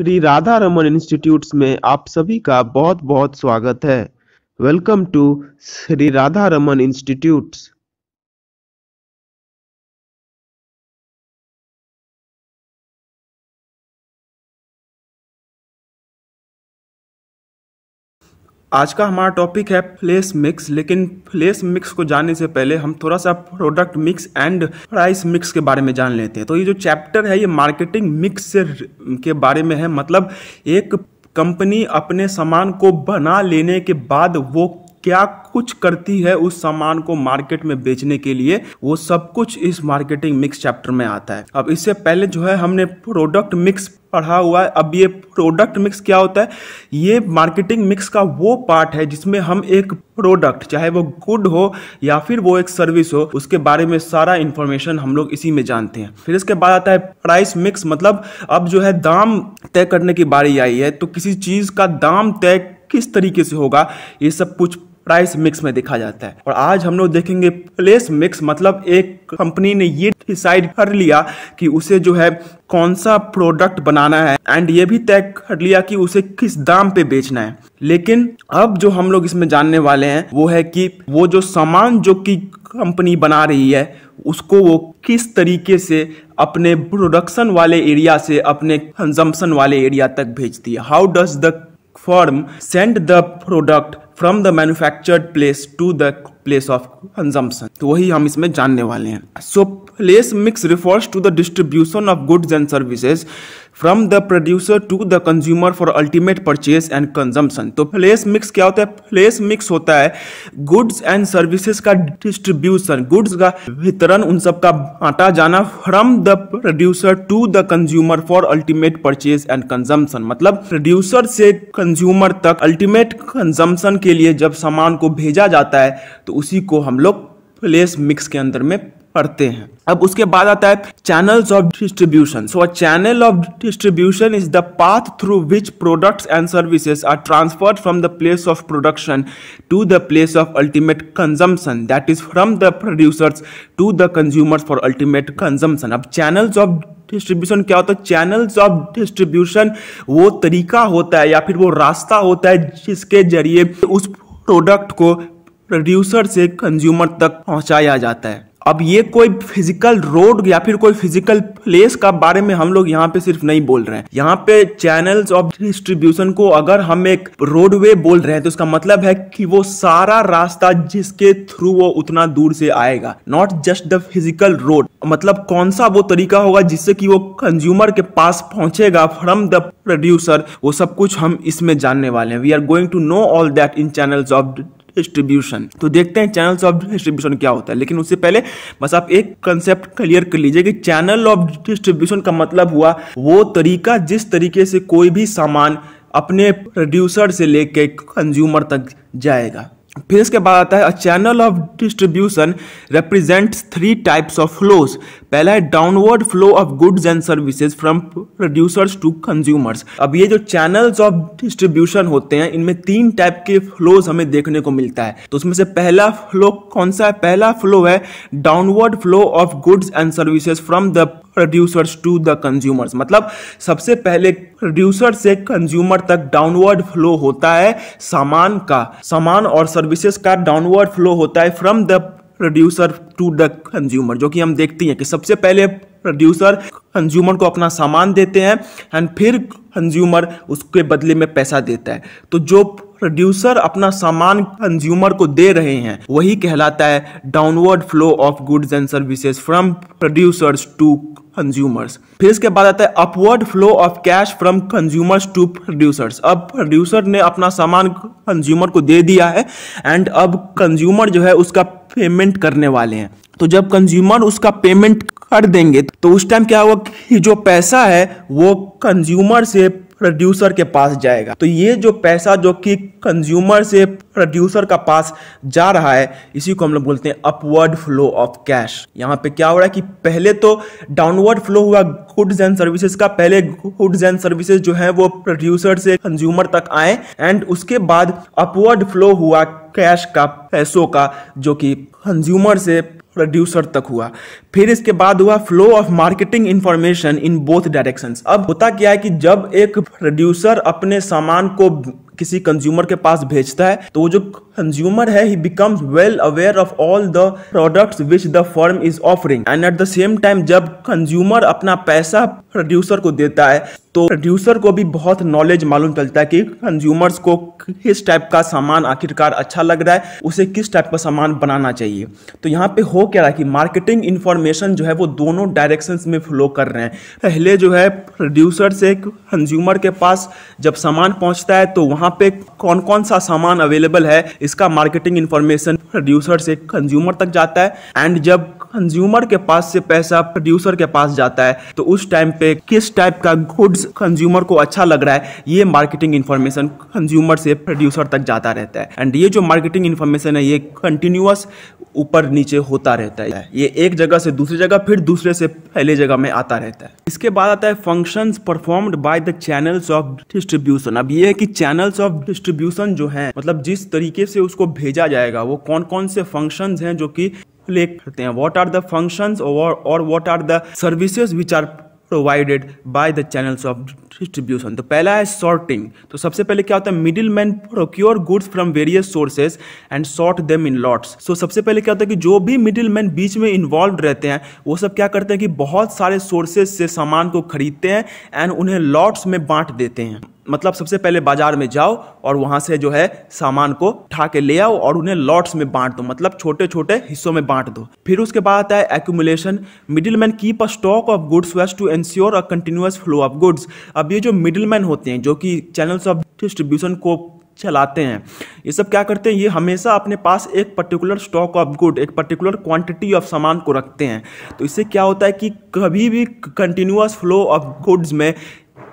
Shri Radha Raman institutes में आप सभी का बहुत बहुत स्वागत है। Welcome to Shri Radha Raman institutes. आज का हमारा टॉपिक है फ्लैश मिक्स। लेकिन फ्लैश मिक्स को जानने से पहले हम थोड़ा सा product mix and price mix के बारे में जान लेते हैं। तो ये जो चैप्टर है ये मार्केटिंग मिक्स से के बारे में है। मतलब एक कंपनी अपने सामान को बना लेने के बाद वो क्या कुछ करती है उस सामान को मार्केट में बेचने के लिए, वो सब कुछ इस मार्केटिंग मिक्स चैप्टर में आता है। अब इससे पहले जो है हमने प्रोडक्ट मिक्स पढ़ा हुआ है। अब ये प्रोडक्ट मिक्स क्या होता है? ये मार्केटिंग मिक्स का वो पार्ट है जिसमें हम एक प्रोडक्ट, चाहे वो गुड हो या फिर वो एक सर्विस हो, उसके बारे में सारा इंफॉर्मेशन हम लोग इसी में जानते हैं। फिर इसके बाद आता है प्राइस मिक्स। मतलब अब जो है दाम तय करने की बारी आई है, तो किसी चीज का दाम तय किस तरीके से होगा, ये सब कुछ प्राइस मिक्स में देखा जाता है। और आज हम लोग देखेंगे प्लेस मिक्स। मतलब एक कंपनी ने ये डिसाइड कर लिया कि उसे जो है कौन सा प्रोडक्ट बनाना है एंड ये भी तय कर लिया कि उसे किस दाम पे बेचना है। लेकिन अब जो हम लोग इसमें जानने वाले हैं वो है कि वो जो सामान जो कि कंपनी बना रही है उसको वो किस तरीके से अपने प्रोडक्शन वाले एरिया से अपने कंजम्पशन वाले एरिया तक भेजती है। How does the firm send the product from the manufactured place to the place of consumption। तो वही हम इसमें जानने वाले हैं। So place mix refers to the distribution of goods and services from the producer to the consumer for ultimate purchase and consumption। तो place mix क्या होता है? place mix होता है goods and services का distribution, goods का वितरण, उन सब का बांटा जाना from the producer to the consumer for ultimate purchase and consumption। मतलब producer से consumer तक ultimate consumption के लिए जब सामान को भेजा जाता है तो उसी को हम लोग place mix के अंदर में पढ़ते हैं। अब उसके बाद आता है channels of distribution. So a channel of distribution is the path through which products and services are transferred from the place of production to the place of ultimate consumption, that is from the producers to the consumers for ultimate consumption. अब channels of distribution क्या होता है? Channels of distribution वो तरीका होता है या फिर वो रास्ता होता है जिसके जरिए उस प्रोडक्ट को प्रोड्यूसर से कंज्यूमर तक पहुंचाया जाता है। अब ये कोई फिजिकल रोड या फिर कोई फिजिकल प्लेस का बारे में हम लोग यहाँ पे सिर्फ नहीं बोल रहे हैं। यहाँ पे चैनल्स ऑफ डिस्ट्रीब्यूशन को अगर हम एक रोडवे बोल रहे हैं तो इसका मतलब है कि वो सारा रास्ता जिसके थ्रू वो उतना दूर से आएगा, not just the physical road. मतलब कौन सा वो तरीका होगा जिससे कि वो कंज्यूमर के पास पहुंचेगा फ्रॉम द प्रोड्यूसर, वो सब कुछ हम इसमें जानने वाले हैं। We are going to know all that in channels of distribution. तो देखते हैं चैनल्स ऑफ डिस्ट्रीब्यूशन क्या होता है। लेकिन उससे पहले बस आप एक कंसेप्ट क्लियर कर लीजिए कि चैनल ऑफ डिस्ट्रीब्यूशन का मतलब हुआ वो तरीका जिस तरीके से कोई भी सामान अपने प्रोड्यूसर से लेके कंज्यूमर तक जाएगा। फिर इसके बाद आता है a channel of distribution represents 3 types of flows. पहला है downward flow of goods and services from producers to consumers. अब ये जो चैनल्स ऑफ डिस्ट्रीब्यूशन होते हैं इनमें 3 टाइप के फ्लोज हमें देखने को मिलता है। तो उसमें से पहला फ्लो कौन सा है? पहला फ्लो है downward flow of goods and services from the producers to the consumers. मतलब सबसे पहले प्रोड्यूसर से कंज्यूमर तक डाउनवर्ड फ्लो होता है सामान का, सामान और सर्विसेज का डाउनवर्ड फ्लो होता है from the producer to the consumer, जो कि हम देखते हैं कि सबसे पहले प्रोड्यूसर कंज्यूमर को अपना सामान देते हैं एंड फिर कंज्यूमर उसके बदले में पैसा देता है। तो जो प्रोड्यूसर अपना सामान कंज्यूमर को दे रहे हैं वही कहलाता है downward flow of goods and services from producers to consumers. फिर इसके बाद आता है upward flow of cash from consumers to producers. अब प्रोड्यूसर ने अपना सामान कंज्यूमर को दे दिया है एंड अब कंज्यूमर जो है उसका पेमेंट करने वाले हैं। तो जब कंज्यूमर उसका पेमेंट कर देंगे तो उस टाइम क्या होगा कि जो पैसा है वो कंज्यूमर से प्रोड्यूसर के पास जाएगा। तो ये जो पैसा जो कि कंज्यूमर से प्रोड्यूसर का पास जा रहा है, इसी को हम लोग बोलते हैं अपवर्ड फ्लो ऑफ कैश। यहाँ पे क्या हो रहा है कि पहले तो डाउनवर्ड फ्लो हुआ गुड्स एंड सर्विसेज का, पहले गुड्स एंड सर्विसेज जो है वो प्रोड्यूसर से कंज्यूमर तक आए, एंड उसके बाद अपवर्ड फ्लो हुआ कैश का, पैसों का, जो कि कंज्यूमर से प्रोड्यूसर तक हुआ। फिर इसके बाद हुआ flow of marketing information in both directions. अब होता क्या है कि जब एक प्रोड्यूसर अपने सामान को किसी कंज्यूमर के पास भेजता है तो वो जो कंज्यूमर है ही becomes well aware of all the products which the firm is offering, and at the same time जब कंज्यूमर अपना पैसा प्रोड्यूसर को देता है तो प्रोड्यूसर को भी बहुत नॉलेज मालूम चलता है कि कंज्यूमर्स को किस टाइप का सामान आखिरकार अच्छा लग रहा है, उसे किस टाइप का सामान बनाना चाहिए। तो यहाँ पे हो क्या रहा है कि मार्केटिंग इंफॉर्मेशन जो है वो दोनों डायरेक्शंस में फ्लो कर रहे हैं। पहले जो है प्रोड्यूसर से कंज्यूमर के पास जब सामान पहुंचता है तो वहां पे कौन कौन सा सामान अवेलेबल है इसका मार्केटिंग इंफॉर्मेशन प्रोड्यूसर से कंज्यूमर तक जाता है, एंड जब कंज्यूमर के पास से पैसा प्रोड्यूसर के पास जाता है तो उस टाइम पे किस टाइप का गुड्स कंज्यूमर को अच्छा लग रहा है, ये मार्केटिंग इंफॉर्मेशन कंज्यूमर से प्रोड्यूसर तक जाता रहता है। एंड ये जो मार्केटिंग इंफॉर्मेशन है ये कंटिन्यूअस ऊपर नीचे होता रहता है, ये एक जगह से दूसरी जगह फिर दूसरे से पहले जगह में आता रहता है। इसके बाद आता है functions performed by the channels of distribution. अब ये है कि चैनल्स ऑफ डिस्ट्रीब्यूशन जो है, मतलब जिस तरीके से उसको भेजा जाएगा वो कौन कौन से फंक्शंस हैं जो कि प्ले करते हैं। व्हाट आर द फंक्शंस और what are the services which are provided by the channels of distribution. तो पहला है सॉर्टिंग। तो सबसे पहले क्या होता है, middle man procure goods from various sources and sort them in lots. So सबसे पहले क्या होता है कि जो भी मिडिल मैन बीच में इन्वॉल्व रहते हैं वो सब क्या करते हैं कि बहुत सारे सोर्सेज से सामान को खरीदते हैं एंड उन्हें लॉट्स में बांट देते हैं। मतलब सबसे पहले बाजार में जाओ और वहां से जो है सामान को उठा के ले आओ और उन्हें लॉट्स में बांट दो, मतलब छोटे छोटे हिस्सों में बांट दो। फिर उसके बाद आता है accumulation. Middleman keep a stock of goods so as to ensure a continuous flow of goods. अब ये जो मिडिलमैन होते हैं जो कि चैनल्स ऑफ डिस्ट्रीब्यूशन को चलाते हैं, ये सब क्या करते हैं, ये हमेशा अपने पास एक पर्टिकुलर स्टॉक ऑफ गुड, एक पर्टिकुलर क्वांटिटी ऑफ सामान को रखते हैं। तो इससे क्या होता है कि कभी भी कंटिन्यूअस फ्लो ऑफ गुड्स में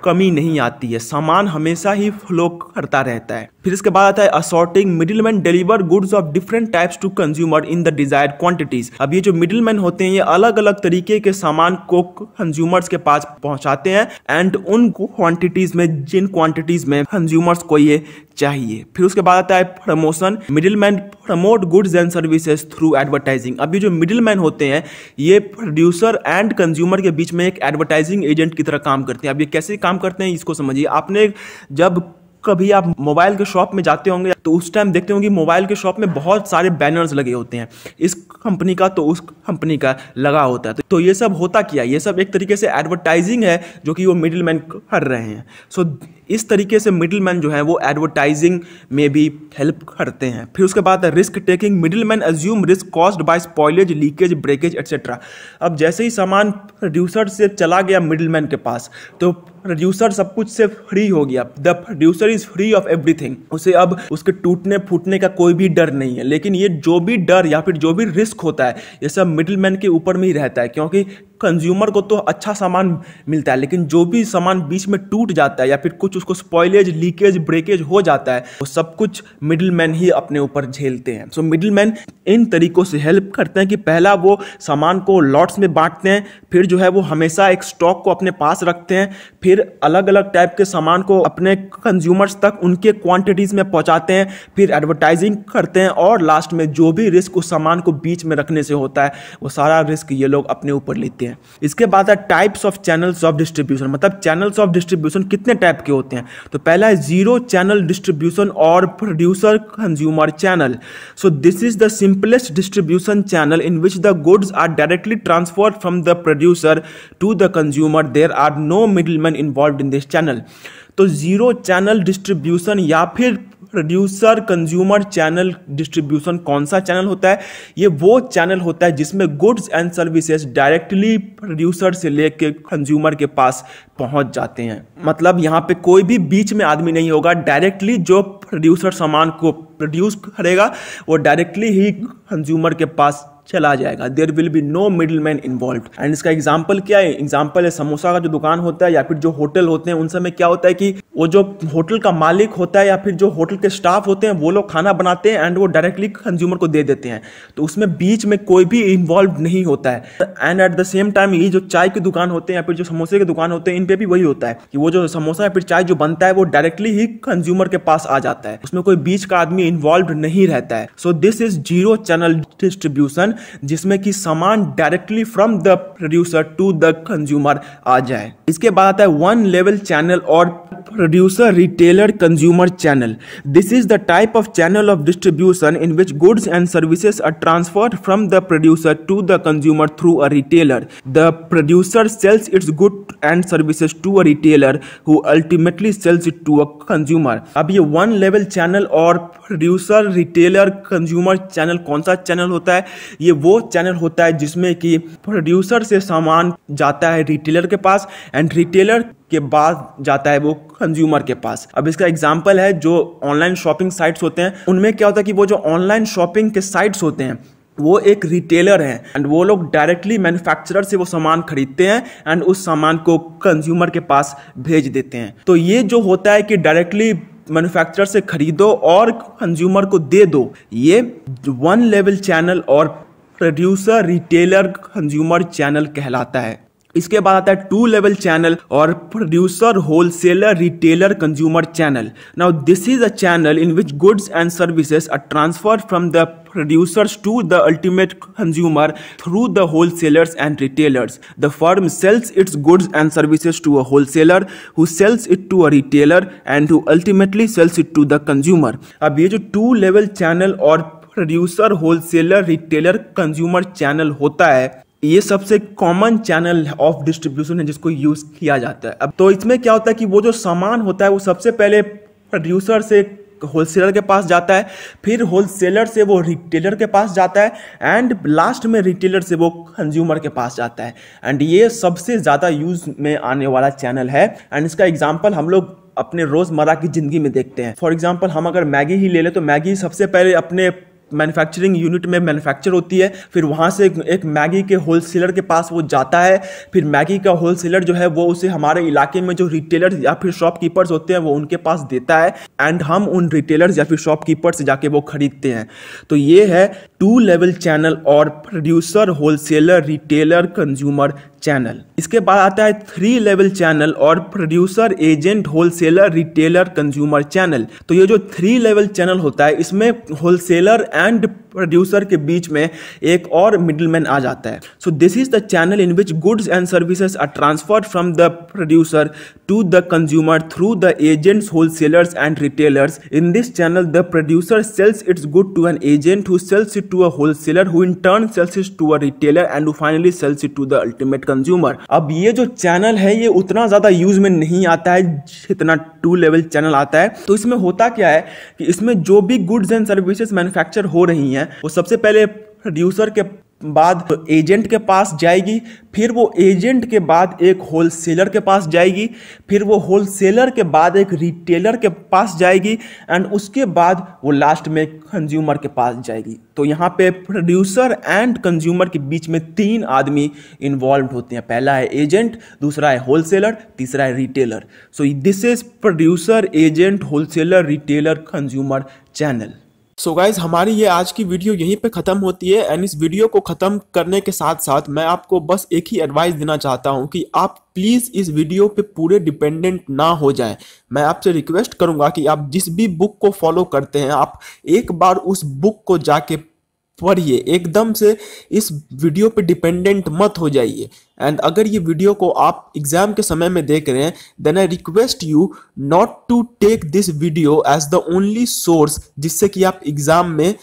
कमी नहीं आती है, सामान हमेशा ही फ्लो करता रहता है। फिर इसके बाद आता है assorting. Middleman deliver goods of different types to consumer in the desired quantities. अब ये जो मिडिलमैन होते हैं ये अलग अलग तरीके के सामान को कंज्यूमर्स के पास पहुंचाते हैं एंड उन क्वांटिटीज में, जिन क्वांटिटीज में कंज्यूमर्स को ये चाहिए। फिर उसके बाद आता है promotion. Middleman promote goods and services through advertising. अब ये जो मिडिलमैन होते हैं ये प्रोड्यूसर एंड कंज्यूमर के बीच में एक एडवर्टाइजिंग एजेंट की तरह काम करते हैं। अब ये कैसे काम करते हैं इसको समझिए। आपने जब कभी आप मोबाइल के शॉप में जाते होंगे तो उस टाइम देखते होंगे मोबाइल के शॉप में बहुत सारे बैनर्स लगे होते हैं, इस कंपनी का तो उस कंपनी का लगा होता है। तो ये सब होता क्या, ये सब एक तरीके से एडवर्टाइजिंग है जो कि वो मिडिलमैन कर रहे हैं। सो इस तरीके से मिडिलमैन जो है वो एडवर्टाइजिंग में भी हेल्प करते हैं। फिर उसके बाद risk taking. Middleman assume risk caused by spoilage, leakage, breakage etcetera. अब जैसे ही सामान प्रोड्यूसर से चला गया मिडिलमैन के पास तो प्रोड्यूसर सब कुछ से फ्री हो गया। The producer is free of everything. उसे अब उसके टूटने फूटने का कोई भी डर नहीं है। लेकिन ये जो भी डर या फिर जो भी रिस्क होता है ये सब मिडिलमैन के ऊपर में ही रहता है, क्योंकि कंज्यूमर को तो अच्छा सामान मिलता है लेकिन जो भी सामान बीच में टूट जाता है या फिर कुछ उसको स्पॉइलेज, लीकेज, ब्रेकेज हो जाता है वो सब कुछ मिडिलमैन ही अपने ऊपर झेलते हैं। सो मिडिलमैन इन तरीकों से हेल्प करते हैं कि पहला वो सामान को लॉट्स में बांटते हैं, फिर जो है वो हमेशा एक स्टॉक को अपने पास रखते हैं, फिर अलग अलग टाइप के सामान को अपने कंज्यूमर्स तक उनके क्वांटिटीज में पहुंचाते हैं, फिर एडवर्टाइजिंग करते हैं और लास्ट में जो भी रिस्क उस सामान को बीच में रखने से होता है वो सारा रिस्क ये लोग अपने ऊपर लेते हैं। इसके बाद है types of channels of distribution. मतलब चैनल्स ऑफ डिस्ट्रीब्यूशन कितने टाइप के होते हैं। तो पहला है जीरो चैनल डिस्ट्रीब्यूशन और producer consumer channel. So this is the simplest distribution channel in which the goods are directly transferred from the producer to the consumer. There are no middleman involved in this channel. तो zero channel distribution या फिर producer consumer channel distribution कौन सा channel होता है, ये वो channel होता है जिसमें goods and services directly producer से लेके कंज्यूमर के पास पहुंच जाते हैं। मतलब यहाँ पे कोई भी बीच में आदमी नहीं होगा, डायरेक्टली जो प्रोड्यूसर सामान को प्रोड्यूस करेगा वो डायरेक्टली ही कंज्यूमर के पास चला जाएगा। There will be no middle man involve. And इसका एग्जाम्पल क्या है? एग्जाम्पल है समोसा का जो दुकान होता है या फिर जो होटल होते हैं, उन समय क्या होता है कि वो जो होटल का मालिक होता है या फिर जो होटल के स्टाफ होते हैं वो लोग खाना बनाते हैं एंड वो डायरेक्टली कंज्यूमर को दे देते हैं, तो उसमें बीच में कोई भी इन्वॉल्व नहीं होता है। And at the same time ये जो चाय की दुकान होते हैं या फिर जो समोसे की दुकान होते हैं, इन पे भी वही होता है कि वो जो समोसा या फिर चाय जो बनता है वो डायरेक्टली ही कंज्यूमर के पास आ जाता है, उसमें कोई बीच का आदमी इन्वॉल्व नहीं रहता है। So this is zero channel distribution, जिसमें कि सामान directly from the producer to the consumer आ जाए। इसके बाद आता है वन लेवल चैनल और producer retailer consumer channel. This is the type of channel of distribution in which goods and services are transferred from the producer to the consumer through a retailer. The producer sells its good and services to a retailer who ultimately sales it to a consumer. अब ये one level channel और producer retailer consumer channel कौन सा channel होता है? ये वो channel होता है जिसमें कि प्रोड्यूसर से सामान जाता है रिटेलर के पास एंड रिटेलर के बाद जाता है वो कंज्यूमर के पास। अब इसका एग्जांपल है जो ऑनलाइन शॉपिंग साइट्स होते हैं, उनमें क्या होता है कि वो जो ऑनलाइन शॉपिंग के साइट्स होते हैं वो एक रिटेलर है एंड वो लोग डायरेक्टली मैन्युफैक्चरर से वो सामान खरीदते हैं एंड उस सामान को कंज्यूमर के पास भेज देते हैं। तो ये जो होता है कि डायरेक्टली मैन्युफैक्चरर से खरीदो और कंज्यूमर को दे दो, ये वन लेवल चैनल और प्रोड्यूसर रिटेलर कंज्यूमर चैनल कहलाता है। इसके बाद आता है टू लेवल चैनल और producer wholesaler retailer consumer channel. Now this is a channel in which goods and services are transferred from the producers to the ultimate consumer through the wholesalers and retailers. The firm sells its goods and services to a wholesaler who sells it to a retailer and who ultimately sells it to the consumer. अब ये जो to level channel और producer wholesaler retailer consumer channel होता है, ये सबसे common channel of distribution है जिसको यूज किया जाता है। अब तो इसमें क्या होता है कि वो जो सामान होता है वो सबसे पहले प्रोड्यूसर से होलसेलर के पास जाता है, फिर होलसेलर से वो रिटेलर के पास जाता है एंड लास्ट में रिटेलर से वो कंज्यूमर के पास जाता है। एंड ये सबसे ज़्यादा यूज में आने वाला चैनल है एंड इसका एग्जांपल हम लोग अपने रोज़मर्रा की ज़िंदगी में देखते हैं। फॉर एग्जांपल हम अगर मैगी ही ले लें तो मैगी सबसे पहले अपने मैन्युफैक्चरिंग यूनिट में मैन्युफैक्चर होती है, फिर वहाँ से एक मैगी के होलसेलर के पास वो जाता है, फिर मैगी का होलसेलर जो है वो उसे हमारे इलाके में जो रिटेलर या फिर शॉपकीपर्स होते हैं वो उनके पास देता है एंड हम उन रिटेलर्स या फिर शॉपकीपर से जाके वो खरीदते हैं। तो ये है टू लेवल चैनल और producer wholesaler retailer consumer channel. इसके बाद आता है थ्री लेवल चैनल और producer agent wholesaler retailer consumer channel. तो ये जो थ्री लेवल चैनल होता है इसमें होलसेलर एंड प्रोड्यूसर के बीच में एक और मिडिलमैन आ जाता है। So this is the channel in which goods and services are transferred from the producer to the consumer through the agents wholesalers and retailers. In this channel the producer sells its good to an agent who sells it to a wholesaler who in turn sells it to a retailer and who finally sells it to the ultimate consumer. अब ये जो channel है ये उतना ज्यादा use में नहीं आता है जितना टू लेवल चैनल आता है। तो इसमें होता क्या है कि इसमें जो भी गुड्स एंड सर्विसेज मैन्युफैक्चर हो रही हैं वो सबसे पहले प्रोड्यूसर के बाद एजेंट के पास जाएगी, फिर वो एजेंट के बाद एक होलसेलर के पास जाएगी, फिर वो होलसेलर के बाद एक रिटेलर के पास जाएगी एंड उसके बाद वो लास्ट में कंज्यूमर के पास जाएगी। तो यहाँ पे प्रोड्यूसर एंड कंज्यूमर के बीच में तीन आदमी इन्वॉल्व होते हैं। पहला है एजेंट, दूसरा है होलसेलर, तीसरा है retailer. So this is producer agent wholesaler retailer consumer channel. So guys हमारी ये आज की वीडियो यहीं पे ख़त्म होती है एंड इस वीडियो को ख़त्म करने के साथ साथ मैं आपको बस एक ही एडवाइस देना चाहता हूँ कि आप प्लीज़ इस वीडियो पे पूरे डिपेंडेंट ना हो जाएं। मैं आपसे रिक्वेस्ट करूँगा कि आप जिस भी बुक को फॉलो करते हैं आप एक बार उस बुक को जाके पढ़िए, एकदम से इस वीडियो पे डिपेंडेंट मत हो जाइए। एंड अगर ये वीडियो को आप एग्जाम के समय में देख रहे हैं then I request you not to take this video as the only source जिससे कि आप एग्जाम में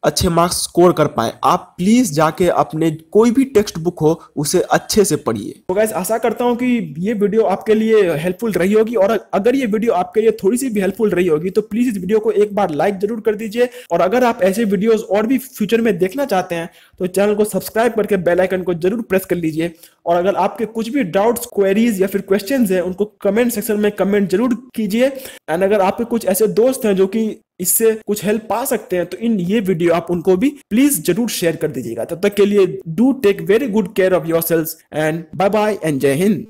अच्छे मार्क्स स्कोर कर पाए। आप प्लीज जाके अपने कोई भी टेक्स्ट बुक हो उसे अच्छे से पढ़िए। तो गाइस आशा करता हूं कि ये वीडियो आपके लिए हेल्पफुल रही होगी और अगर ये वीडियो आपके लिए थोड़ी सी भी हेल्पफुल रही होगी तो प्लीज इस वीडियो को एक बार लाइक जरूर कर दीजिए और अगर आप ऐसे वीडियोस और भी फ्यूचर में देखना चाहते हैं तो चैनल को सब्सक्राइब करके बेल आइकन को जरूर प्रेस कर लीजिए। और अगर आपके कुछ भी डाउट्स, क्वेरीज या फिर क्वेश्चंस हैं उनको कमेंट सेक्शन में कमेंट जरूर कीजिए। एंड अगर आपके कुछ ऐसे दोस्त हैं जो कि इससे कुछ हेल्प पा सकते हैं तो इन ये वीडियो आप उनको भी प्लीज जरूर शेयर कर दीजिएगा। तब तक के लिए do take very good care of yourselves and bye bye and जय हिंद।